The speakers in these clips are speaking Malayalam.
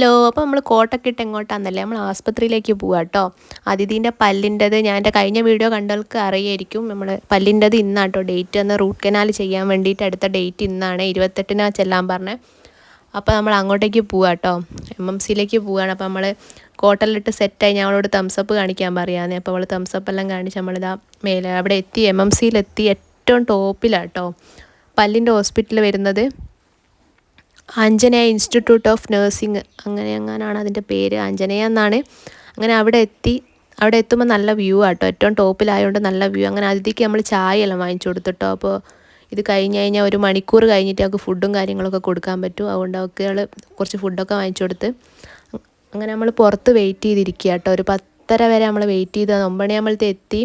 ഹലോ, അപ്പോൾ നമ്മൾ കോട്ടൊക്കെ ഇട്ട് എങ്ങോട്ടാണെന്നല്ലേ, നമ്മൾ ആസ്പത്രിയിലേക്ക് പോവാം കേട്ടോ. അതിഥീൻ്റെ പല്ലിൻ്റെത് ഞാൻ എൻ്റെ കഴിഞ്ഞ വീഡിയോ കണ്ടവർക്ക് അറിയായിരിക്കും. നമ്മൾ പല്ലിൻ്റെത് ഇന്നാട്ടോ ഡേറ്റ് എന്ന്, റൂട്ട് കനാൽ ചെയ്യാൻ വേണ്ടിയിട്ട് അടുത്ത ഡേറ്റ് ഇന്നാണ്, 28-നാ ചെല്ലാൻ പറഞ്ഞത്. അപ്പോൾ നമ്മൾ അങ്ങോട്ടേക്ക് പോവാം കേട്ടോ, MMCയിലേക്ക് പോവുകയാണ്. അപ്പോൾ നമ്മൾ കോട്ടലിട്ട് സെറ്റായി ഞങ്ങളോട് തംസപ്പ് കാണിക്കാൻ പറയാമെന്ന്. അപ്പോൾ അവൾ തംസപ്പ് എല്ലാം കാണിച്ച് നമ്മളിതാ മേലെ അവിടെ എത്തി, MMCയിലെത്തി. ഏറ്റവും ടോപ്പിലാണ് കേട്ടോ പല്ലിൻ്റെ ഹോസ്പിറ്റൽ വരുന്നത്. ആഞ്ജനേയ ഇൻസ്റ്റിറ്റ്യൂട്ട് ഓഫ് നഴ്സിംഗ് അങ്ങനെയാണ് അതിൻ്റെ പേര്, ആഞ്ജനേയ എന്നാണ്. അങ്ങനെ അവിടെ എത്തി. അവിടെ എത്തുമ്പോൾ നല്ല വ്യൂ ആട്ടോ, ഏറ്റവും ടോപ്പിലായതുകൊണ്ട് നല്ല വ്യൂ. അങ്ങനെ അതിഥിക്ക് നമ്മൾ ചായ എല്ലാം വാങ്ങിച്ചു കൊടുത്തിട്ടോ. അപ്പോൾ ഇത് കഴിഞ്ഞ് കഴിഞ്ഞാൽ 1 മണിക്കൂർ കഴിഞ്ഞിട്ട് അവൾക്ക് ഫുഡും കാര്യങ്ങളൊക്കെ കൊടുക്കാൻ പറ്റും. അതുകൊണ്ട് അവൾക്ക് കുറച്ച് ഫുഡൊക്കെ വാങ്ങിച്ചു കൊടുത്ത് അങ്ങനെ നമ്മൾ പുറത്ത് വെയിറ്റ് ചെയ്തിരിക്കുക കേട്ടോ. ഒരു 10:30 വരെ നമ്മൾ വെയിറ്റ് ചെയ്ത് 9 മണിയാകുമ്പോഴത്തെ എത്തി.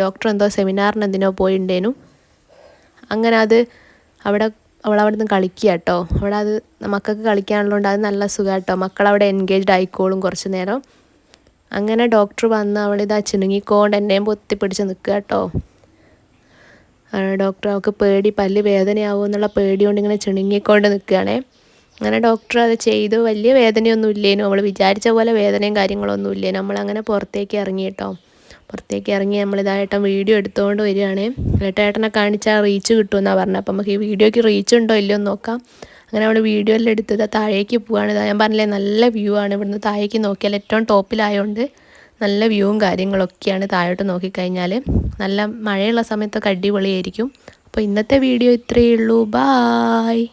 ഡോക്ടർ എന്തോ സെമിനാറിന് എന്തിനോ പോയിട്ടുണ്ടേനു. അങ്ങനെ അത് അവളവിടെ നിന്ന് കളിക്കുക കേട്ടോ. അവിടെ അത് മക്കൾക്ക് കളിക്കാനുള്ളതുകൊണ്ട് അത് നല്ല സുഖം കേട്ടോ. മക്കളവിടെ എൻഗേജ്ഡ് ആയിക്കോളും കുറച്ച് നേരം. അങ്ങനെ ഡോക്ടർ വന്ന് അവളിതാ ചിണുങ്ങിക്കൊണ്ട് എന്നെയും പൊത്തിപ്പിടിച്ച് നിൽക്കുക കേട്ടോ. ഡോക്ടർ അവൾക്ക് പേടി, പല്ല് വേദനയാവും എന്നുള്ള പേടി കൊണ്ട് ഇങ്ങനെ ചിണുങ്ങിക്കൊണ്ട് നിൽക്കുകയാണേ. അങ്ങനെ ഡോക്ടർ അത് ചെയ്തു. വലിയ വേദനയൊന്നും ഇല്ലേനു, അവൾ വിചാരിച്ച പോലെ വേദനയും കാര്യങ്ങളൊന്നും ഇല്ലേനു. നമ്മളങ്ങനെ പുറത്തേക്ക് ഇറങ്ങി കേട്ടോ. പുറത്തേക്ക് ഇറങ്ങി നമ്മളിതായിട്ടം വീഡിയോ എടുത്തുകൊണ്ട് വരികയാണ്. ഏട്ടനെ കാണിച്ചാൽ റീച്ച് കിട്ടുമെന്നാണ് പറഞ്ഞത്. അപ്പം നമുക്ക് ഈ വീഡിയോയ്ക്ക് റീച്ച് ഉണ്ടോ ഇല്ലയോ എന്ന് നോക്കാം. അങ്ങനെ നമ്മൾ വീഡിയോ എല്ലാം എടുത്തത് താഴേക്ക് പോവുകയാണ്. ഞാൻ പറഞ്ഞില്ലേ നല്ല വ്യൂ ആണ്. ഇവിടുന്ന് താഴേക്ക് നോക്കിയാൽ ഏറ്റവും ടോപ്പിലായതുകൊണ്ട് നല്ല വ്യൂവും കാര്യങ്ങളൊക്കെയാണ് താഴോട്ട് നോക്കിക്കഴിഞ്ഞാൽ. നല്ല മഴയുള്ള സമയത്തൊക്കെ അടിപൊളിയായിരിക്കും. അപ്പോൾ ഇന്നത്തെ വീഡിയോ ഇത്രയേ ഉള്ളൂ. ബായ്.